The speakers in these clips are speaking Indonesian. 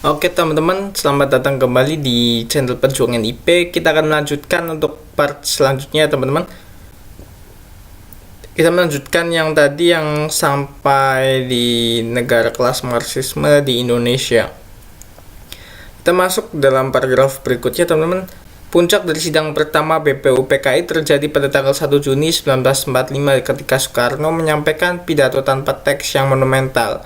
Oke teman-teman, selamat datang kembali di channel Perjuangan IP. Kita akan melanjutkan untuk part selanjutnya teman-teman. Kita melanjutkan yang tadi yang sampai di negara kelas Marxisme di Indonesia. Kita masuk dalam paragraf berikutnya teman-teman. Puncak dari sidang pertama BPUPKI terjadi pada tanggal 1 Juni 1945 ketika Soekarno menyampaikan pidato tanpa teks yang monumental.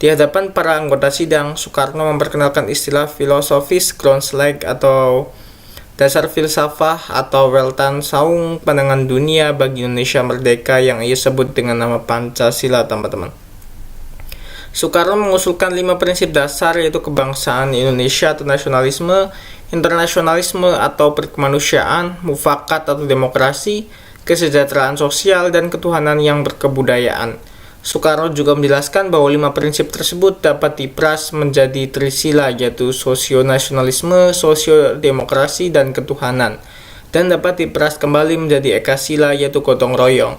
Di hadapan para anggota sidang, Soekarno memperkenalkan istilah filosofis Grondslag atau dasar filsafah atau Weltanschauung pandangan dunia bagi Indonesia merdeka yang ia sebut dengan nama Pancasila, teman-teman. Soekarno mengusulkan 5 prinsip dasar, yaitu kebangsaan Indonesia atau nasionalisme, internasionalisme atau perkemanusiaan, mufakat atau demokrasi, kesejahteraan sosial, dan ketuhanan yang berkebudayaan. Soekarno juga menjelaskan bahwa 5 prinsip tersebut dapat diperas menjadi trisila, yaitu sosionasionalisme, sosiodemokrasi, dan ketuhanan, dan dapat diperas kembali menjadi ekasila, yaitu gotong royong.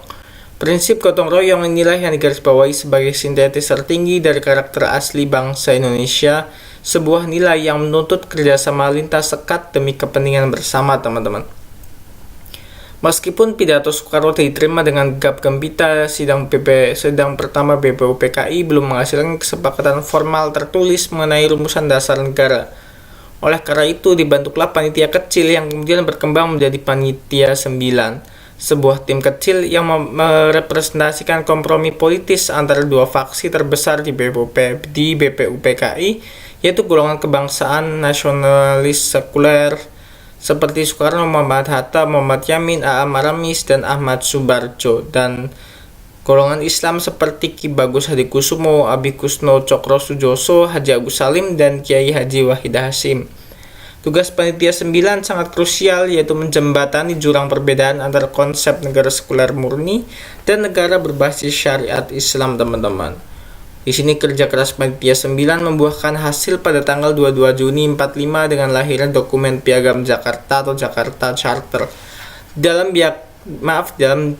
Prinsip gotong royong inilah yang digarisbawahi sebagai sintetis tertinggi dari karakter asli bangsa Indonesia, sebuah nilai yang menuntut kerjasama lintas sekat demi kepentingan bersama, teman-teman. Meskipun pidato Soekarno diterima dengan gegap gempita, sidang pertama BPUPKI belum menghasilkan kesepakatan formal tertulis mengenai rumusan dasar negara. Oleh karena itu, dibentuklah panitia kecil yang kemudian berkembang menjadi Panitia 9, sebuah tim kecil yang merepresentasikan kompromi politis antara dua faksi terbesar di BPUPKI, yaitu golongan kebangsaan nasionalis sekuler seperti Soekarno, Muhammad Hatta, Muhammad Yamin, A.A. Maramis, dan Ahmad Subarjo, dan golongan Islam seperti Ki Bagus Hadikusumo, Abi Kusno Cokro Sujoso, Haji Agus Salim, dan Kiai Haji Wahid Hasyim. Tugas Panitia 9 sangat krusial, yaitu menjembatani jurang perbedaan antara konsep negara sekuler murni dan negara berbasis syariat Islam, teman-teman. Di sini kerja keras Panitia 9 membuahkan hasil pada tanggal 22 Juni 45 dengan lahirnya dokumen Piagam Jakarta atau Jakarta Charter. Dalam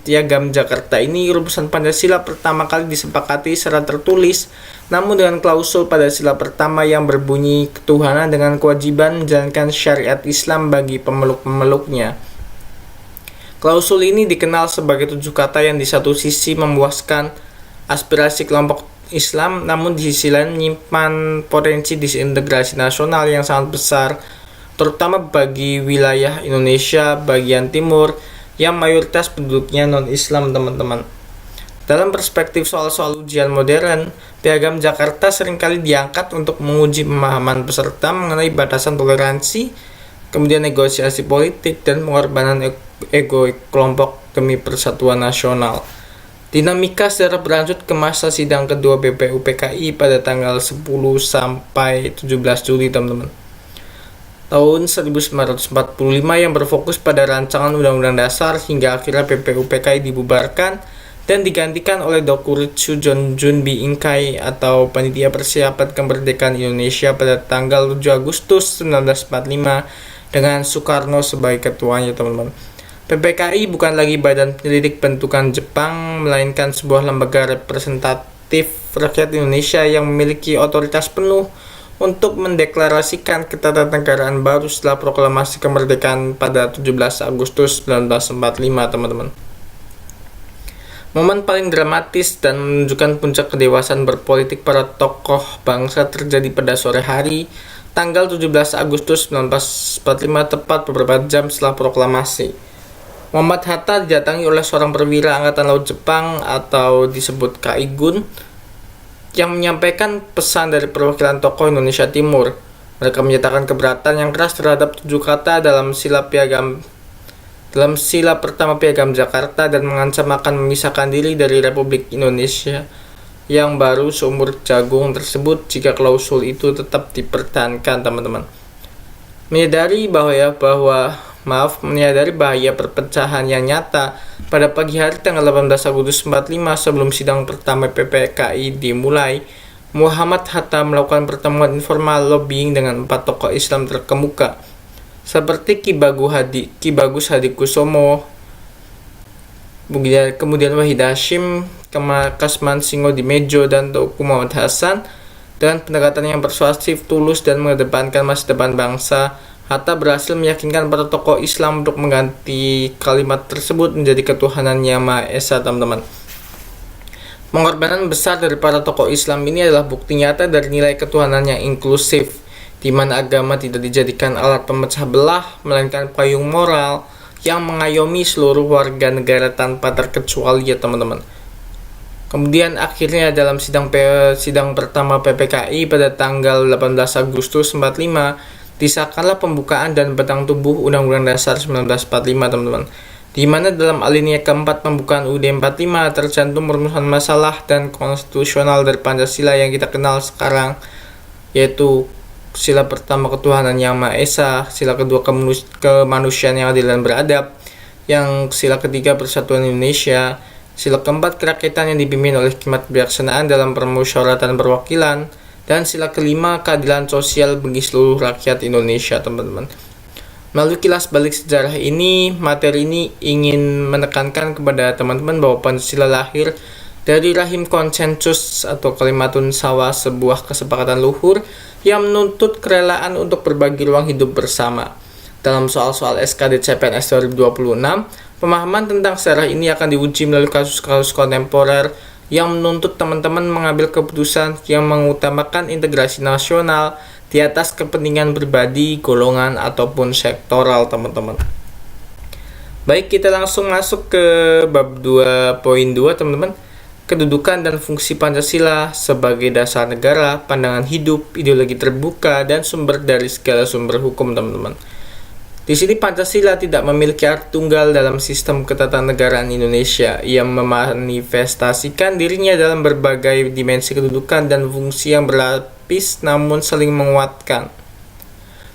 Piagam Jakarta ini, rumusan Pancasila pertama kali disepakati secara tertulis, namun dengan klausul pada sila pertama yang berbunyi ketuhanan dengan kewajiban menjalankan syariat Islam bagi pemeluk-pemeluknya. Klausul ini dikenal sebagai 7 kata yang di satu sisi memuaskan aspirasi kelompok Islam, namun di sisi lain menyimpan potensi disintegrasi nasional yang sangat besar, terutama bagi wilayah Indonesia bagian timur yang mayoritas penduduknya non-Islam, teman-teman. Dalam perspektif soal-soal ujian modern, Piagam Jakarta seringkali diangkat untuk menguji pemahaman peserta mengenai batasan toleransi, kemudian negosiasi politik, dan pengorbanan ego kelompok demi persatuan nasional. Dinamika secara berlanjut ke masa sidang kedua BPUPKI pada tanggal 10 sampai 17 Juli, teman-teman. Tahun 1945 yang berfokus pada rancangan Undang-Undang Dasar hingga akhirnya BPUPKI dibubarkan dan digantikan oleh Dokuritsu Junbi Inkai atau Panitia Persiapan Kemerdekaan Indonesia pada tanggal 7 Agustus 1945 dengan Soekarno sebagai ketuanya, teman-teman. PPKI bukan lagi badan penyelidik bentukan Jepang, melainkan sebuah lembaga representatif rakyat Indonesia yang memiliki otoritas penuh untuk mendeklarasikan ketatanegaraan baru setelah proklamasi kemerdekaan pada 17 Agustus 1945, teman-teman. Momen paling dramatis dan menunjukkan puncak kedewasaan berpolitik para tokoh bangsa terjadi pada sore hari, tanggal 17 Agustus 1945, tepat beberapa jam setelah proklamasi. Muhammad Hatta didatangi oleh seorang perwira Angkatan Laut Jepang atau disebut Kaigun yang menyampaikan pesan dari perwakilan tokoh Indonesia Timur. Mereka menyatakan keberatan yang keras terhadap 7 kata dalam sila pertama Piagam Jakarta dan mengancam akan memisahkan diri dari Republik Indonesia yang baru seumur jagung tersebut jika klausul itu tetap dipertahankan, teman-teman. Menyadari bahaya perpecahan yang nyata, pada pagi hari tanggal 18 Agustus 45 sebelum sidang pertama PPKI dimulai, Muhammad Hatta melakukan pertemuan informal lobbying dengan 4 tokoh Islam terkemuka seperti Ki Bagus Hadikusumo, kemudian Wahid Hasyim, Kasman Singo Dimejo, dan Teuku Muhammad Hasan, Dengan pendekatan yang persuasif, tulus, dan mengedepankan masa depan bangsa, Hatta berhasil meyakinkan para tokoh Islam untuk mengganti kalimat tersebut menjadi ketuhanan Yang Maha Esa, teman-teman. Pengorbanan besar dari para tokoh Islam ini adalah bukti nyata dari nilai ketuhanan yang inklusif, di mana agama tidak dijadikan alat pemecah belah, melainkan payung moral yang mengayomi seluruh warga negara tanpa terkecuali, ya teman-teman. Kemudian akhirnya dalam sidang pertama PPKI pada tanggal 18 Agustus 45 disahkanlah pembukaan dan batang tubuh Undang-Undang Dasar 1945, teman-teman. Di mana dalam alinea keempat pembukaan UUD 45 tercantum perumusan masalah dan konstitusional dari Pancasila yang kita kenal sekarang, yaitu sila pertama ketuhanan Yang Maha Esa, sila kedua kemanusiaan yang adil dan beradab, yang sila ketiga persatuan Indonesia, sila keempat kerakyatan yang dipimpin oleh hikmat kebijaksanaan dalam permusyawaratan perwakilan, dan sila kelima keadilan sosial bagi seluruh rakyat Indonesia, teman-teman. Melalui kilas balik sejarah ini, materi ini ingin menekankan kepada teman-teman bahwa Pancasila lahir dari rahim konsensus atau kalimatun sawa, sebuah kesepakatan luhur yang menuntut kerelaan untuk berbagi ruang hidup bersama. Dalam soal-soal SKD CPNS 2026, pemahaman tentang sejarah ini akan diuji melalui kasus-kasus kontemporer yang menuntut teman-teman mengambil keputusan yang mengutamakan integrasi nasional di atas kepentingan pribadi, golongan, ataupun sektoral, teman-teman. Baik, kita langsung masuk ke bab 2.2, teman-teman. Kedudukan dan fungsi Pancasila sebagai dasar negara, pandangan hidup, ideologi terbuka, dan sumber dari segala sumber hukum, teman-teman. Di sini Pancasila tidak memiliki arti tunggal dalam sistem ketatanegaraan Indonesia. Ia memanifestasikan dirinya dalam berbagai dimensi kedudukan dan fungsi yang berlapis namun saling menguatkan.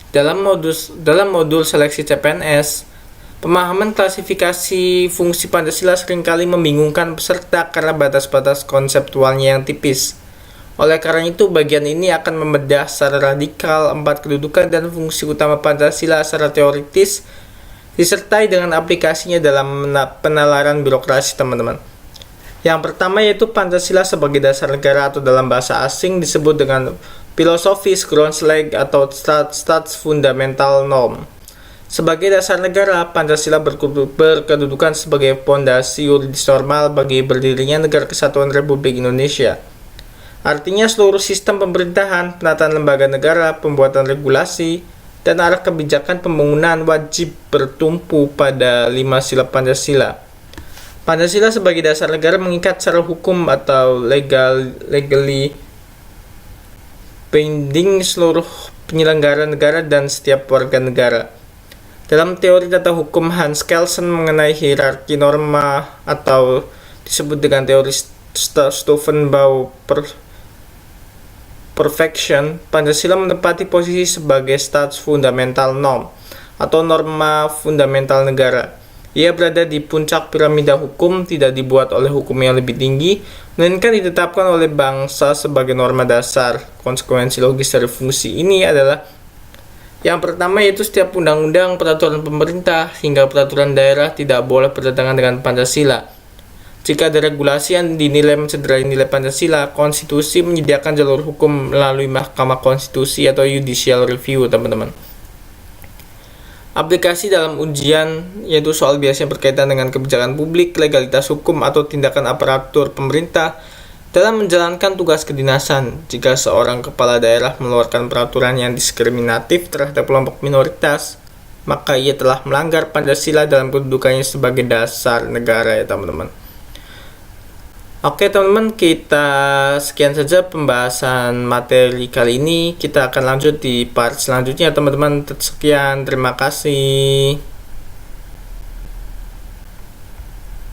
Dalam modul seleksi CPNS, pemahaman klasifikasi fungsi Pancasila seringkali membingungkan peserta karena batas-batas konseptualnya yang tipis. Oleh karena itu, bagian ini akan membedah secara radikal 4 kedudukan dan fungsi utama Pancasila secara teoritis, disertai dengan aplikasinya dalam penalaran birokrasi, teman-teman. Yang pertama yaitu Pancasila sebagai dasar negara, atau dalam bahasa asing disebut dengan filosofis Grundslag atau Staatsfundamental Norm. Sebagai dasar negara, Pancasila berkedudukan sebagai fondasi yuridis normal bagi berdirinya Negara Kesatuan Republik Indonesia. Artinya seluruh sistem pemerintahan, penataan lembaga negara, pembuatan regulasi, dan arah kebijakan pembangunan wajib bertumpu pada 5 sila Pancasila. Pancasila sebagai dasar negara mengikat secara hukum atau legally binding seluruh penyelenggara negara dan setiap warga negara. Dalam teori tata hukum Hans Kelsen mengenai hierarki norma atau disebut dengan teori Steuvenbau perfection, Pancasila menempati posisi sebagai Staatsfundamental Norm atau norma fundamental negara. Ia berada di puncak piramida hukum, tidak dibuat oleh hukum yang lebih tinggi, melainkan ditetapkan oleh bangsa sebagai norma dasar. Konsekuensi logis dari fungsi ini adalah yang pertama yaitu setiap undang-undang, peraturan pemerintah, hingga peraturan daerah tidak boleh bertentangan dengan Pancasila. Jika ada regulasi yang dinilai mencederai nilai Pancasila, konstitusi menyediakan jalur hukum melalui Mahkamah Konstitusi atau judicial review, teman-teman. Aplikasi dalam ujian yaitu soal biasanya berkaitan dengan kebijakan publik, legalitas hukum, atau tindakan aparatur pemerintah dalam menjalankan tugas kedinasan. Jika seorang kepala daerah mengeluarkan peraturan yang diskriminatif terhadap kelompok minoritas, maka ia telah melanggar Pancasila dalam kedudukannya sebagai dasar negara, ya teman-teman. Oke teman-teman, kita sekian saja pembahasan materi kali ini. Kita akan lanjut di part selanjutnya teman-teman. Sekian, terima kasih.